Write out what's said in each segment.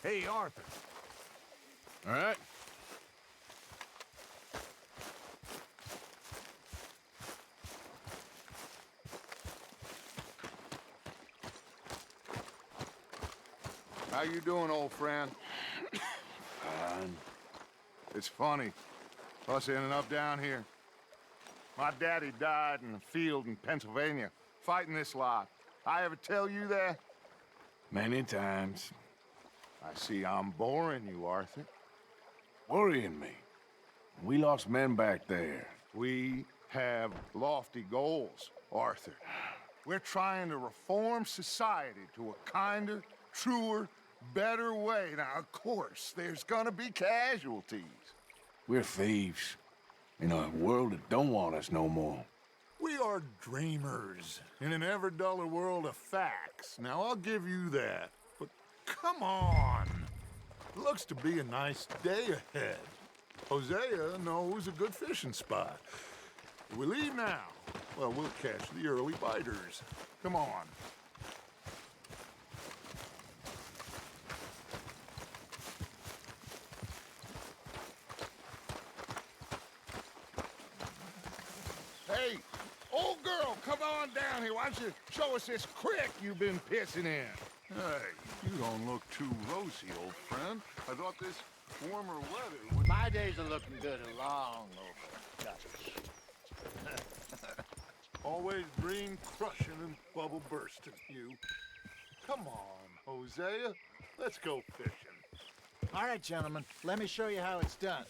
Hey, Arthur. All right. How you doing, old friend? Fine. It's funny, us ending up down here. My daddy died in a field in Pennsylvania, fighting this lot. I ever tell you that? Many times. I see I'm boring you, Arthur. Worrying me. We lost men back there. We have lofty goals, Arthur. We're trying to reform society to a kinder, truer, better way. Now, of course, there's gonna be casualties. We're thieves. In a world that don't want us no more. We are dreamers in an ever duller world of facts. Now, I'll give you that. But come on. Looks to be a nice day ahead. Hosea knows a good fishing spot. If we leave now, well, we'll catch the early biters. Come on. Hey, old girl, come on down here. Why don't you show us this creek you've been pissing in? Hey, you don't look too rosy, old friend. I thought this warmer weather would... My days are looking good and long over. Always dream crushing and bubble bursting, you. Come on, Hosea. Let's go fishing. All right, gentlemen, let me show you how it's done.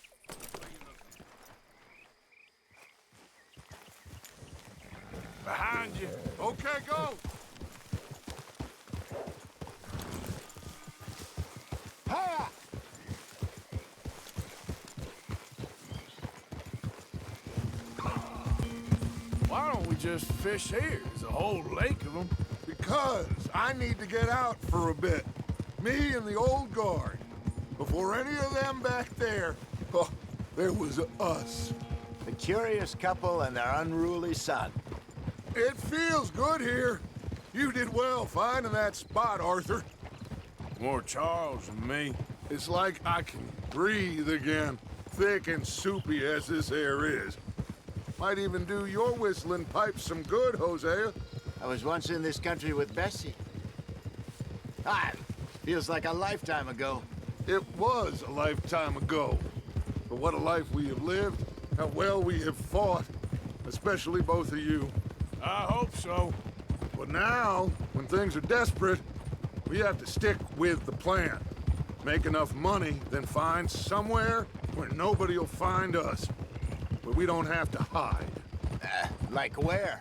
Behind you. Okay, go. Ha! Why don't we just fish here? There's a whole lake of them. Because I need to get out for a bit. Me and the old guard. Before any of them back there, oh, there was us. The curious couple and their unruly son. It feels good here. You did well finding that spot, Arthur. More Charles than me. It's like I can breathe again, thick and soupy as this air is. Might even do your whistling pipes some good, Hosea. I was once in this country with Bessie. Ah, feels like a lifetime ago. It was a lifetime ago. But what a life we have lived, how well we have fought, especially both of you. I hope so. But now, when things are desperate, we have to stick with the plan. Make enough money, then find somewhere where nobody will find us. Where we don't have to hide. Like where?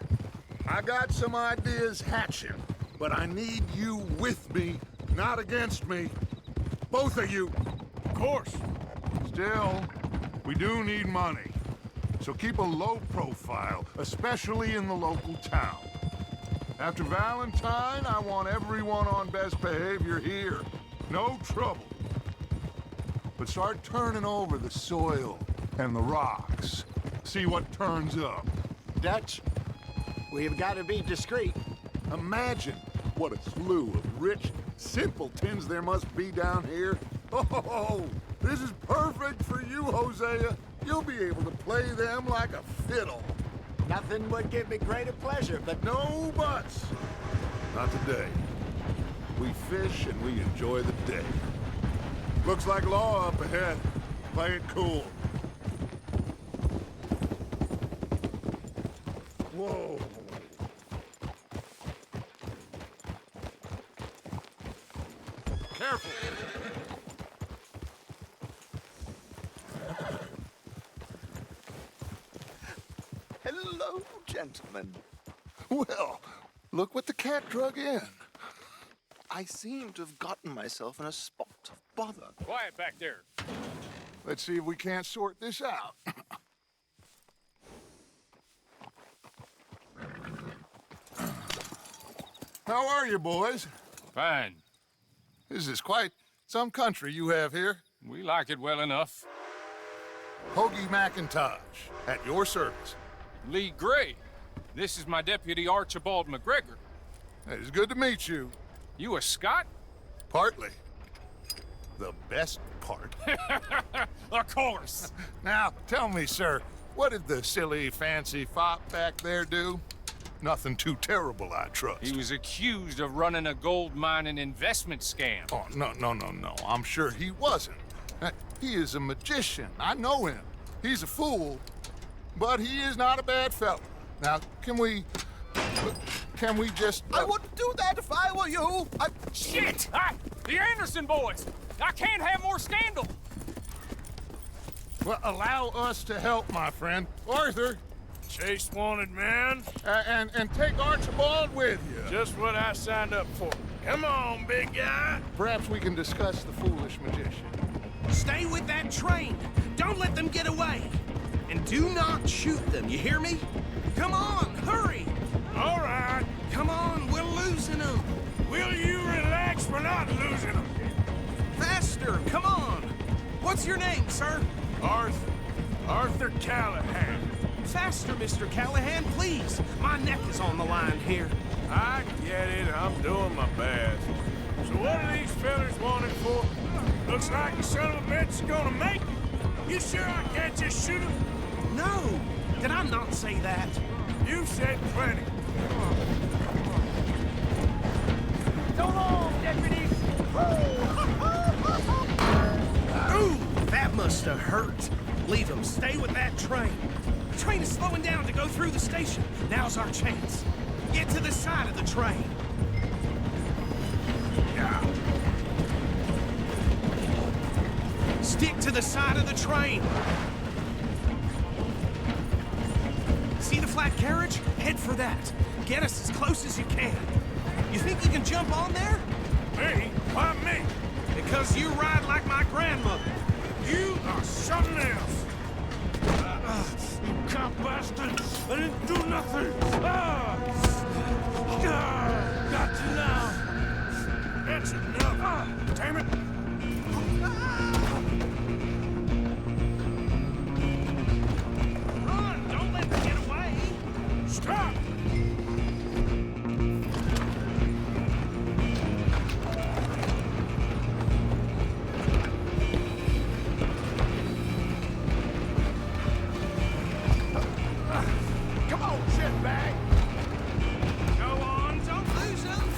I got some ideas hatching, but I need you with me, not against me. Both of you. Of course. Still, we do need money. So keep a low profile, especially in the local town. After Valentine, I want everyone on best behavior here. No trouble. But start turning over the soil and the rocks. See what turns up. Dutch, we've got to be discreet. Imagine what a slew of rich simpletons there must be down here. Oh, this is perfect for you, Hosea. You'll be able to play them like a fiddle. Nothing would give me greater pleasure, but No buts. Not today. We fish and we enjoy the day. Looks like law up ahead. Play it cool. Whoa. Careful. Hello, gentlemen. Well, look what the cat drug in. I seem to have gotten myself in a spot of bother. Quiet back there. Let's see if we can't sort this out. How are you, boys? Fine. This is quite some country you have here. We like it well enough. Hoagie McIntosh, at your service. Lee Gray. This is my deputy Archibald McGregor. It's good to meet you. You a Scot? Partly. the best part. Of course. Now, tell me, sir, what did the silly, fancy fop back there do? Nothing too terrible, I trust. He was accused of running a gold mining investment scam. Oh, no. I'm sure he wasn't. He is a magician. I know him. He's a fool, but he is not a bad fellow. Now, can we just... I wouldn't do that if I were you. Shit! The Anderson boys! I can't have more scandal! Well, allow us to help, my friend. Arthur, Chase wanted man. and take Archibald with you. Just what I signed up for. Come on, big guy. Perhaps we can discuss the foolish magician. Stay with that train. Don't let them get away. And do not shoot them, you hear me? Come on, hurry! All right. Come on, we're losing them. Will you relax? We're not losing them. Faster, come on. What's your name, sir? Arthur Callahan. Faster, Mr. Callahan, please. My neck is on the line here. I get it. I'm doing my best. So what are these fellas wanted for? Looks like the son of a bitch is gonna make it. You sure I can't just shoot him? No, did I not say that? You said plenty. So long, deputies! Ooh, that must have hurt. Leave him. Stay with that train. The train is slowing down to go through the station. Now's our chance. Get to the side of the train. Stick to the side of the train. See the flat carriage? Head for that. Get us as close as you can. You think you can jump on there? Me? Why me? Because you ride like my grandmother. You are something else. You cop bastard! I didn't do nothing! Got you now! That's enough! Damn it! Run! Don't let them get away! Stop! Come on, shitbag! Go on, don't lose them!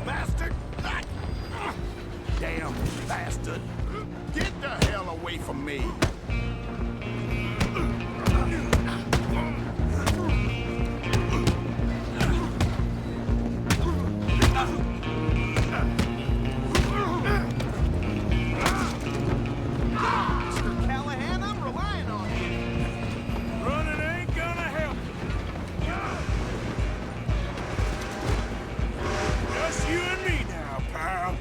Bastard! Damn bastard! Get the hell away from me! Mr. Callahan, I'm relying on you. Running ain't gonna help. Just you and me now, pal.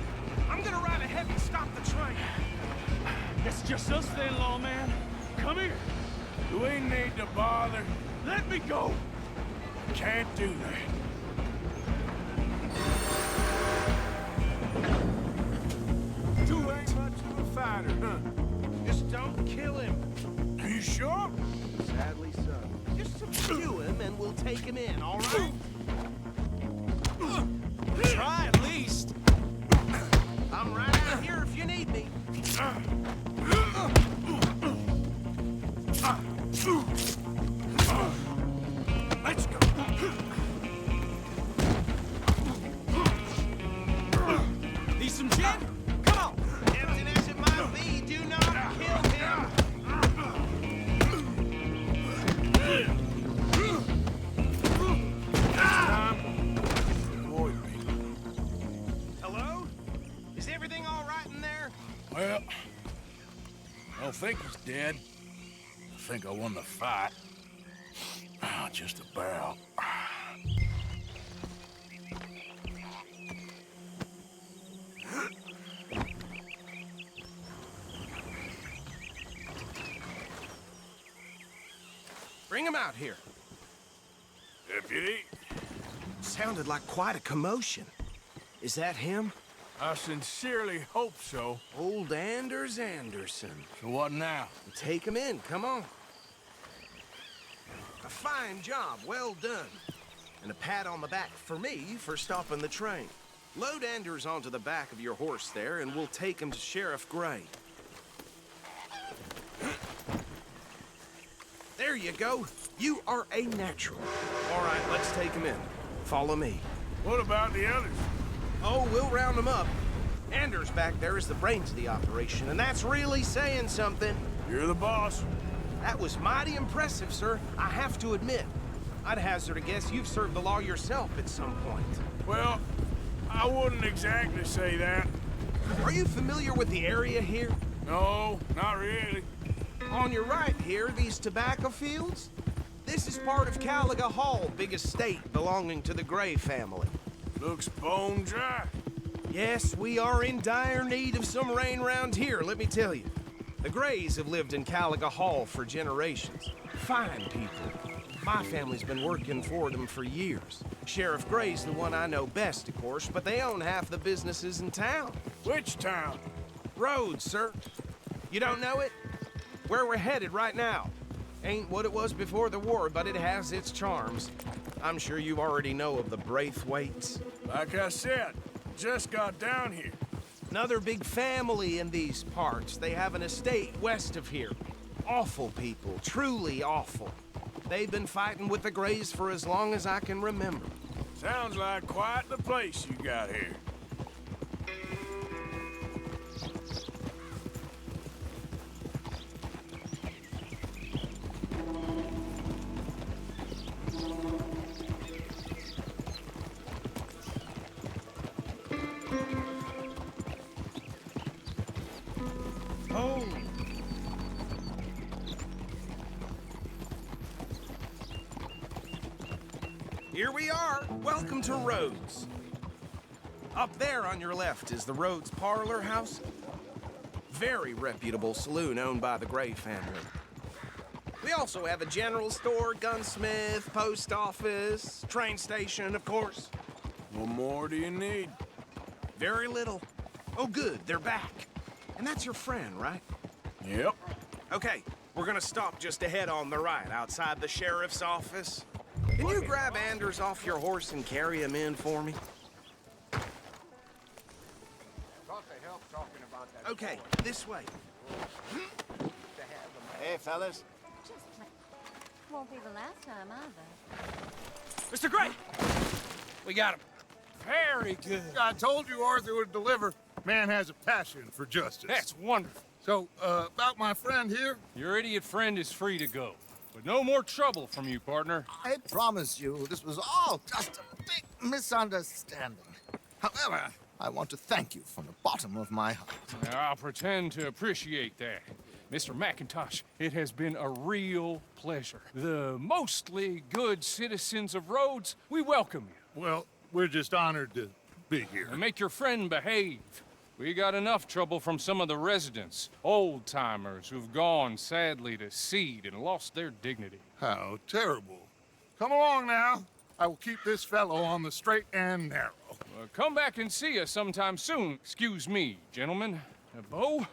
I'm gonna ride ahead and stop the train. It's just us then, lawman. Come here. Do we need to bother? Let me go. Can't do that. You ain't much of a fighter, huh? Just don't kill him. Are you sure? Sadly so. Just subdue him and we'll take him in, all right? Try at least. I'm right out here if you need me. Let's go. Need some gin? Come on. Tempting as it might be, do not kill him. Avoid me. Hello? Is everything all right in there? Well, I don't think he's dead. I think I won the fight. Just about. Bring him out here. Deputy, Sounded like quite a commotion. Is that him? I sincerely hope so. Old Anders Anderson. So what now? Take him in, come on. A fine job, well done. And a pat on the back for me for stopping the train. Load Anders onto the back of your horse there, and we'll take him to Sheriff Gray. There you go. You are a natural. All right, let's take him in. Follow me. What about the others? Oh, we'll round them up. Anders back there is the brains of the operation, and that's really saying something. You're the boss. That was mighty impressive, sir. I have to admit. I'd hazard a guess you've served the law yourself at some point. Well, I wouldn't exactly say that. Are you familiar with the area here? No, not really. On your right here, these tobacco fields? This is part of Caliga Hall, big estate belonging to the Gray family. Looks bone dry. Yes, we are in dire need of some rain round here, let me tell you. The Grays have lived in Caliga Hall for generations. Fine people. My family's been working for them for years. Sheriff Gray's the one I know best, of course, but they own half the businesses in town. Which town? Rhodes, sir. You don't know it? Where we're headed right now. Ain't what it was before the war, but it has its charms. I'm sure you already know of the Braithwaites. Like I said, just got down here. Another big family in these parts. They have an estate west of here. Awful people, truly awful. They've been fighting with the Grays for as long as I can remember. Sounds like quite the place you got here. Oh. Here we are. Welcome to Rhodes. Up there on your left is the Rhodes Parlor House. Very reputable saloon owned by the Gray family. We also have a general store, gunsmith, post office, train station, of course. What more do you need? Very little. Oh, good, they're back. And that's your friend, right? Yep. Okay, we're gonna stop just ahead on the right, outside the sheriff's office. Can you grab Anders off your horse and carry him in for me? Okay, this way. Hey, fellas. Just won't be the last time either. Mr. Gray! We got him. Very good. I told you Arthur would deliver. Man has a passion for justice. That's wonderful. So, about my friend here? Your idiot friend is free to go. But no more trouble from you, partner. I promise you, this was all just a big misunderstanding. However, I want to thank you from the bottom of my heart. I'll pretend to appreciate that. Mr. McIntosh, it has been a real pleasure. The mostly good citizens of Rhodes, we welcome you. Well, we're just honored to be here. And make your friend behave. We got enough trouble from some of the residents, old-timers who've gone, sadly, to seed and lost their dignity. How terrible. Come along now. I will keep this fellow on the straight and narrow. Come back and see us sometime soon. Excuse me, gentlemen. Bo,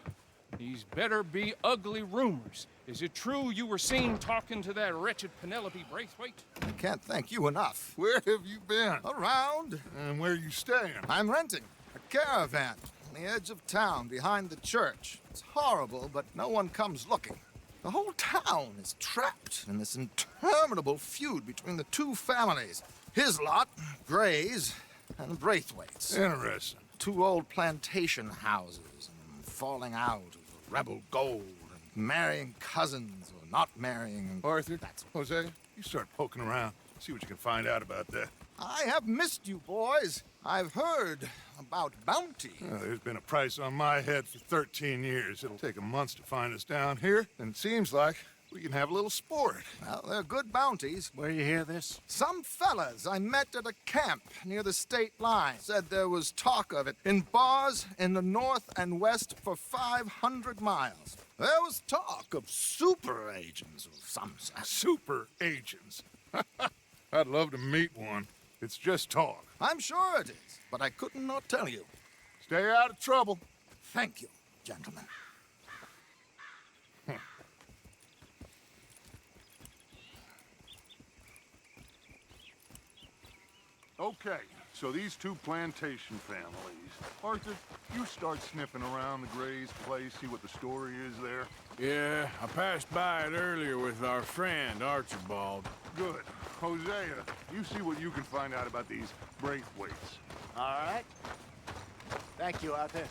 these better be ugly rumors. Is it true you were seen talking to that wretched Penelope Braithwaite? I can't thank you enough. Where have you been? Around, And where you staying? I'm renting a caravan on the edge of town behind the church. It's horrible, but no one comes looking. The whole town is trapped in this interminable feud between the two families. His lot, Gray's, and Braithwaite's. Interesting. Two old plantation houses, and falling out over rebel gold, and marrying cousins or not marrying. And Arthur, Jose, you start poking around. See what you can find out about that. I have missed you, boys. I've heard about bounty. There's been a price on my head for 13 years. It'll take 'em months to find us down here, and it seems like we can have a little sport. Well, they're good bounties. Where you hear this? Some fellas I met at a camp near the state line said there was talk of it in bars in the north and west for 500 miles. There was talk of super agents of some sort. Super agents. I'd love to meet one. It's just talk. I'm sure it is, but I couldn't not tell you. Stay out of trouble. Thank you, gentlemen. Okay, So these two plantation families. Arthur, you start sniffing around the Gray's place, see what the story is there. Yeah, I passed by it earlier with our friend, Archibald. Good. Hosea, you see what you can find out about these Braithwaites. All right. Thank you, Arthur.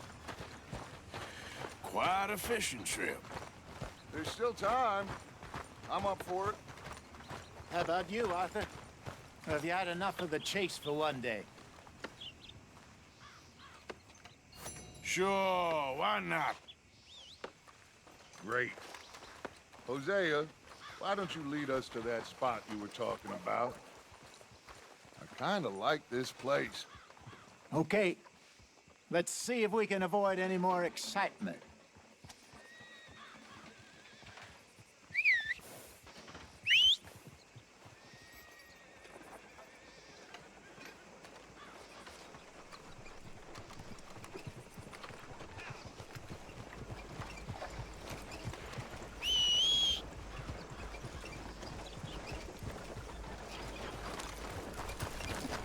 Quite a fishing trip. There's still time. I'm up for it. How about you, Arthur? Or have you had enough of the chase for one day? Sure, why not? Great. Hosea, why don't you lead us to that spot you were talking about? I kind of like this place. Okay. Let's see if we can avoid any more excitement.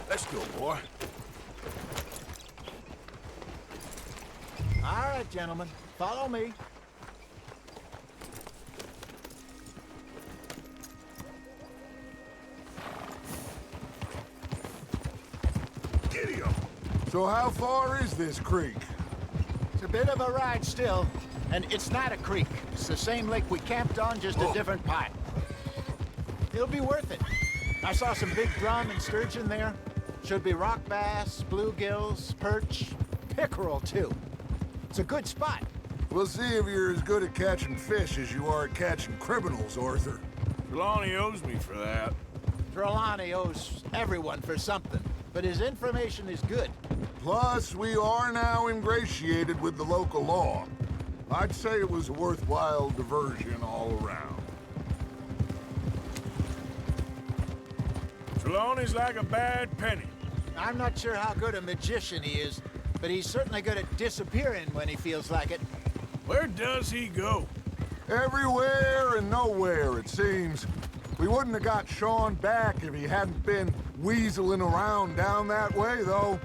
Let's go, boy. All right, gentlemen. Follow me. Giddy up! So how far is this creek? It's a bit of a ride still, and it's not a creek. It's the same lake we camped on, just a different part. It'll be worth it. I saw some big drum and sturgeon there. Should be rock bass, bluegills, perch, pickerel, too. It's a good spot. We'll see if you're as good at catching fish as you are at catching criminals, Arthur. Trelawney owes me for that. Trelawney owes everyone for something, but his information is good. Plus, we are now ingratiated with the local law. I'd say it was a worthwhile diversion all around. Trelawney's like a bad penny. I'm not sure how good a magician he is, but he's certainly good at disappearing when he feels like it. Where does he go? Everywhere and nowhere, it seems. We wouldn't have got Sean back if he hadn't been weaseling around down that way, though.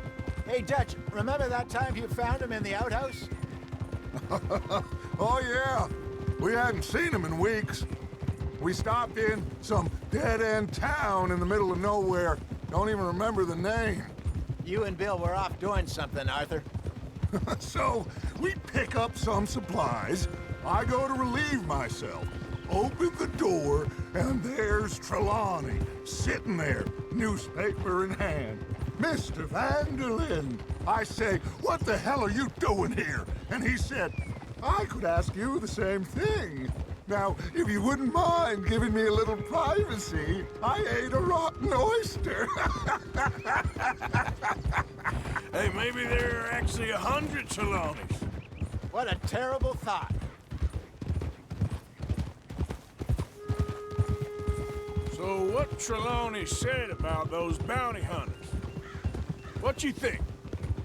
Hey, Dutch, remember that time you found him in the outhouse? Oh, yeah. We hadn't seen him in weeks. We stopped in some dead-end town in the middle of nowhere. Don't even remember the name. You and Bill were off doing something, Arthur. So, we pick up some supplies. I go to relieve myself. Open the door, and there's Trelawney, sitting there, newspaper in hand. Mr. Vanderlyn. I say, what the hell are you doing here? And he said, I could ask you the same thing. Now, if you wouldn't mind giving me a little privacy, I ate a rotten oyster. Hey, maybe there are actually 100 Trelawneys. What a terrible thought. So what Trelawney said about those bounty hunters? What you think?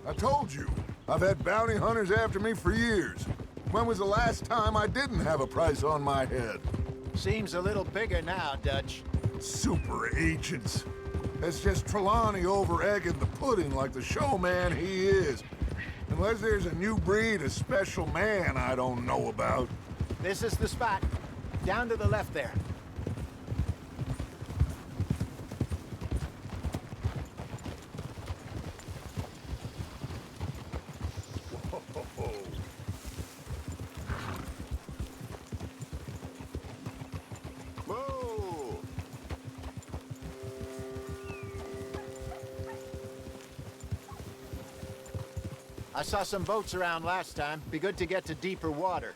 I told you, I've had bounty hunters after me for years. When was the last time I didn't have a price on my head? Seems a little bigger now, Dutch. Super agents. It's just Trelawney over-egging the pudding like the showman he is. Unless there's a new breed of special man I don't know about. This is the spot. Down to the left there. Whoa! I saw some boats around last time. Be good to get to deeper water.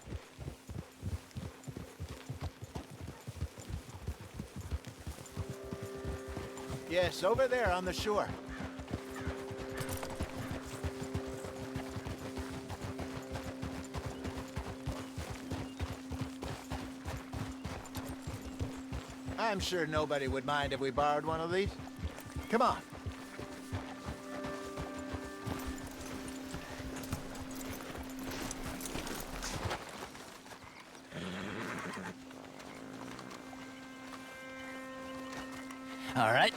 Yes, over there on the shore. I'm sure nobody would mind if we borrowed one of these. Come on. All right.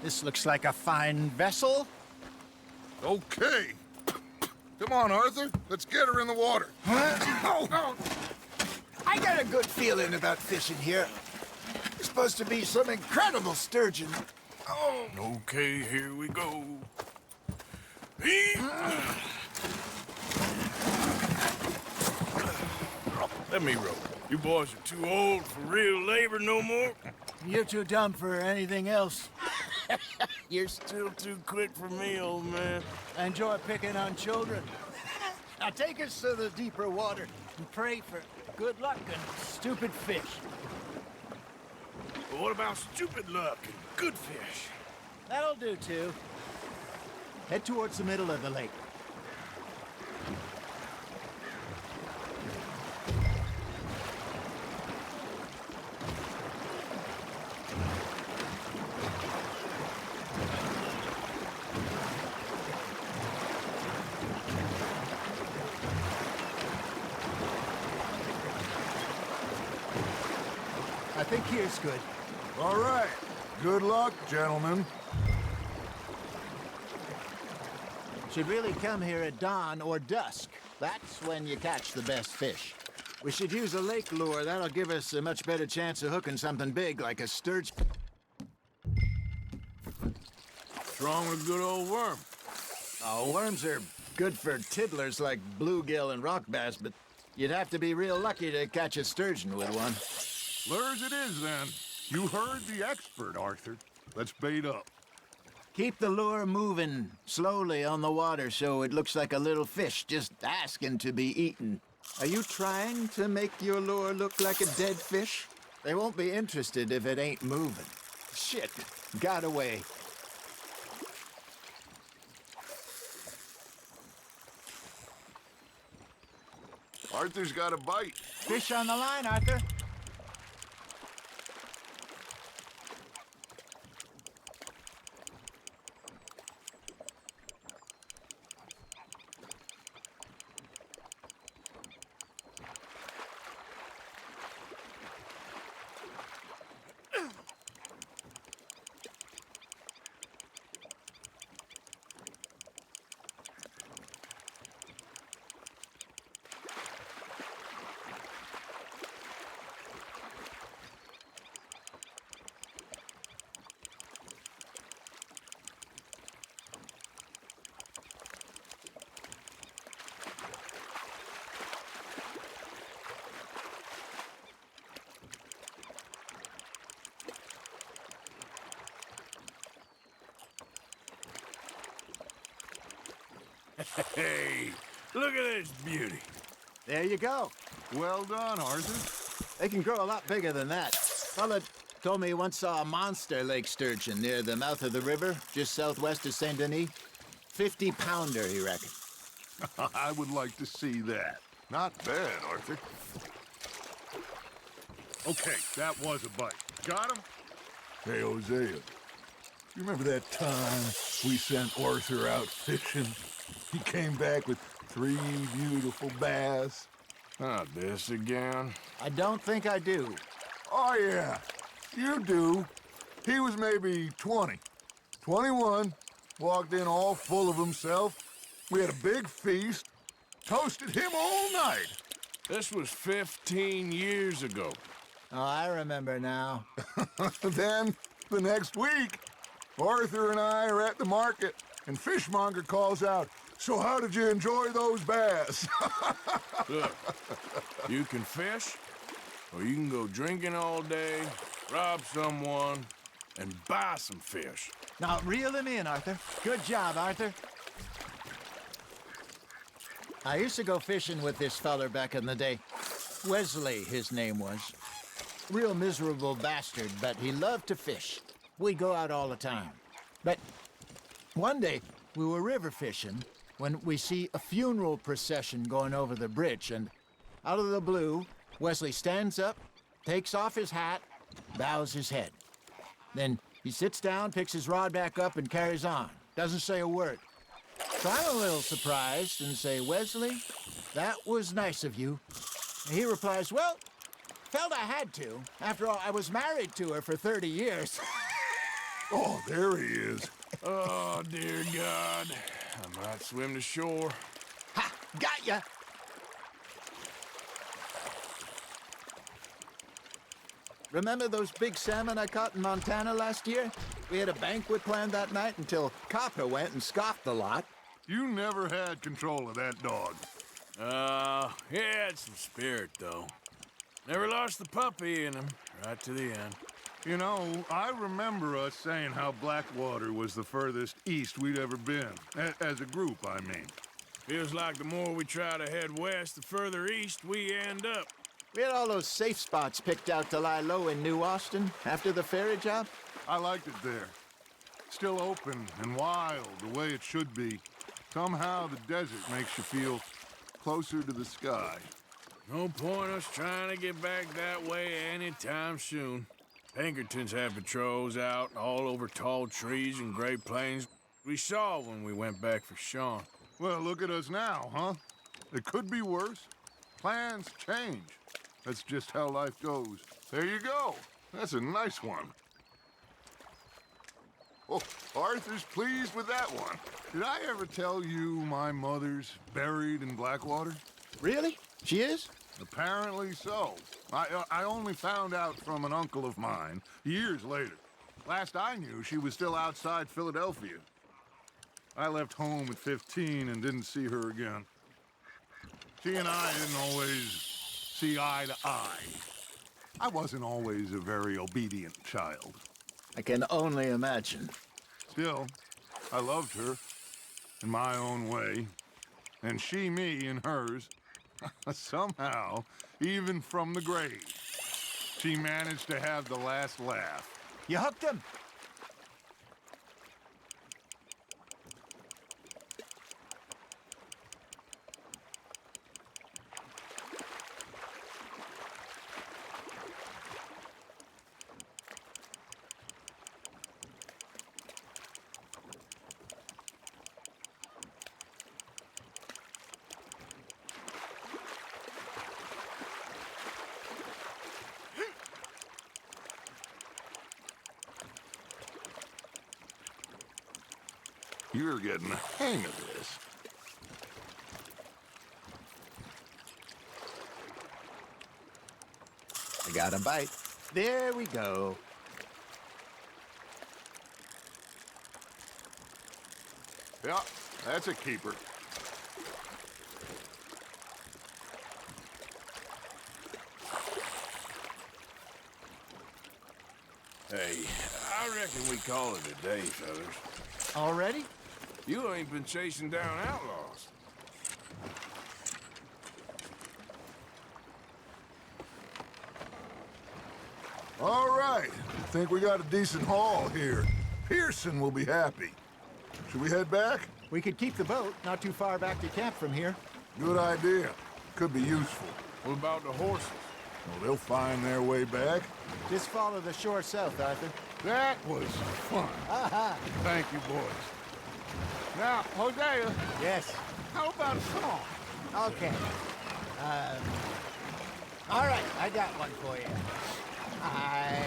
This looks like a fine vessel. Okay. Come on, Arthur. Let's get her in the water. Oh. I got a good feeling about fishing here. There's supposed to be some incredible sturgeon. Oh. Okay, here we go. Let me row. You boys are too old for real labor no more. You're too dumb for anything else. You're still too quick for me, old man. I enjoy picking on children. Now take us to the deeper water and pray for good luck and stupid fish. But what about stupid luck and good fish? That'll do, too. Head towards the middle of the lake. I think here's good. All right. Good luck, gentlemen. Should really come here at dawn or dusk. That's when you catch the best fish. We should use a lake lure. That'll give us a much better chance of hooking something big like a sturgeon. What's wrong with a good old worm? Oh, worms are good for tiddlers like bluegill and rock bass, but you'd have to be real lucky to catch a sturgeon with one. Lures it is, then. You heard the expert, Arthur. Let's bait up. Keep the lure moving slowly on the water so it looks like a little fish just asking to be eaten. Are you trying to make your lure look like a dead fish? They won't be interested if it ain't moving. Shit, got away. Arthur's got a bite. Fish on the line, Arthur. Hey, look at this beauty. There you go. Well done, Arthur. They can grow a lot bigger than that. Fella told me he once saw a monster lake sturgeon near the mouth of the river, just southwest of Saint Denis. 50-pounder, he reckoned. I would like to see that. Not bad, Arthur. Okay, that was a bite. Got him? Hey, Hosea, you remember that time we sent Arthur out fishing? He came back with 3 beautiful bass. Not this again. I don't think I do. Oh, yeah. You do. He was maybe 20. 21. Walked in all full of himself. We had a big feast. Toasted him all night. This was 15 years ago. Oh, I remember now. Then, the next week, Arthur and I are at the market, and Fishmonger calls out, "So how did you enjoy those bass?" Look, you can fish, or you can go drinking all day, rob someone, and buy some fish. Now, reel him in, Arthur. Good job, Arthur. I used to go fishing with this feller back in the day. Wesley, his name was. Real miserable bastard, but he loved to fish. We'd go out all the time. But one day, we were river fishing when we see a funeral procession going over the bridge, and out of the blue, Wesley stands up, takes off his hat, bows his head. Then he sits down, picks his rod back up, and carries on. Doesn't say a word. So I'm a little surprised and say, "Wesley, that was nice of you." And he replies, "Well, felt I had to. After all, I was married to her for 30 years. Oh, there he is. Oh, dear God. I might swim to shore. Ha! Got ya! Remember those big salmon I caught in Montana last year? We had a banquet planned that night until Copper went and scoffed the lot. You never had control of that dog. He had some spirit, though. Never lost the puppy in him, right to the end. You know, I remember us saying how Blackwater was the furthest east we'd ever been. As a group, I mean. Feels like the more we try to head west, the further east we end up. We had all those safe spots picked out to lie low in New Austin after the ferry job. I liked it there. Still open and wild, the way it should be. Somehow the desert makes you feel closer to the sky. No point us trying to get back that way anytime soon. Pinkertons have patrols out all over tall trees and Great Plains. We saw when we went back for Sean. Well, look at us now, huh? It could be worse. Plans change. That's just how life goes. There you go. That's a nice one. Oh, Arthur's pleased with that one. Did I ever tell you my mother's buried in Blackwater? Really? She is? Apparently so. I only found out from an uncle of mine years later. Last I knew, she was still outside Philadelphia. I left home at 15 and didn't see her again. She and I didn't always see eye to eye. I wasn't always a very obedient child. I can only imagine. Still, I loved her in my own way, and she me in hers. Somehow, even from the grave, she managed to have the last laugh. You hooked him? You're getting the hang of this. I got a bite. There we go. Yeah, that's a keeper. Hey, I reckon we call it a day, fellas. Already? You ain't been chasing down outlaws. All right, think we got a decent haul here. Pearson will be happy. Should we head back? We could keep the boat not too far back to camp from here. Good idea. Could be useful. What about the horses? Well, they'll find their way back. Just follow the shore south, Arthur. That was fun. Thank you, boys. Now, Hosea, Yes. how about a song? Okay. All right, I got one for you. I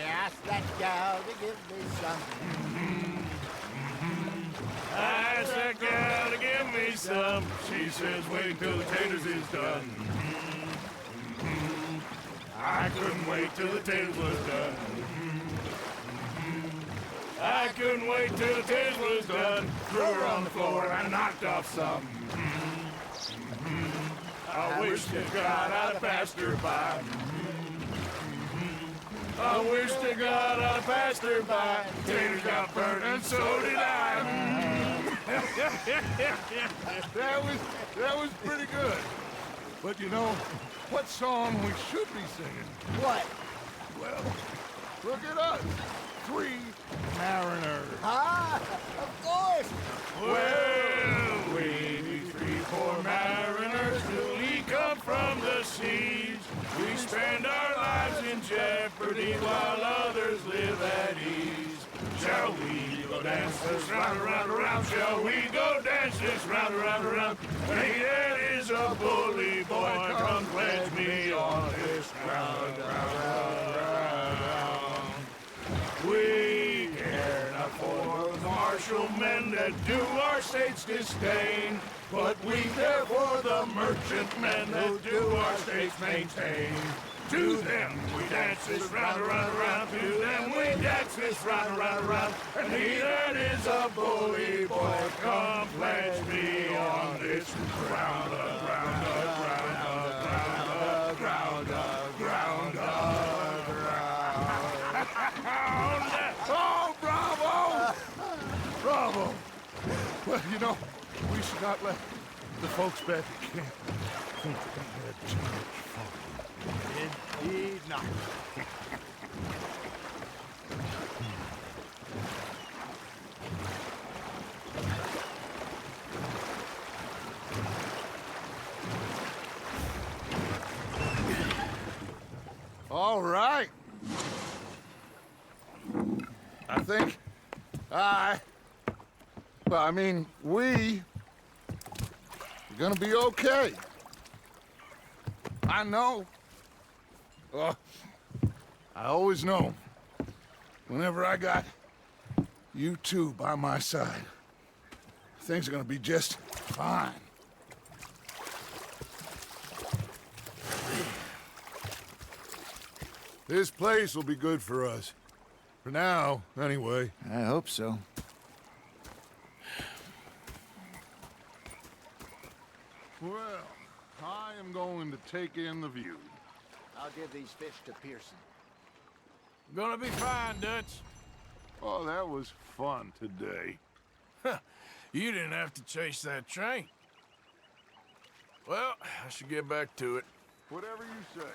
asked that gal to give me some. I asked that gal to give me some. She says, wait till the taters is done. I couldn't wait till the taters was done. I couldn't wait till the taters was done. Threw her on the floor and knocked off some. I wish to God I'd have passed her by. I wish to God I'd have passed her by. Taters got burnt and so did I. That was pretty good. But you know, what song we should be singing? What? Well, look at us. 3 mariners. Ah, of course. Well, we be 3 poor mariners newly come from the seas. We spend our lives in jeopardy while others live at ease. Shall we go dance this round, around, around? Shall we go dance this round, around, around? Hey, that is a bully boy. Come pledge me on this round, round, round, round. We that do our state's disdain. But we care for the merchantmen that do our state's maintain. To them we dance this round, around, around. To them we dance this round, around, around. And he that is a bully boy, come pledge me on this ground, ground, ground, ground, ground, ground, ground. Oh, bravo! Bravo! Well, you know, we should not let the folks back at camp think we had too much fun. Indeed not. All right. I think we're gonna be okay. I know. I always know. Whenever I got you two by my side, things are gonna be just fine. This place will be good for us. For now, anyway. I hope so. Well, I am going to take in the view. I'll give these fish to Pearson. Gonna be fine, Dutch. Oh, that was fun today. You didn't have to chase that train. Well, I should get back to it. Whatever you say.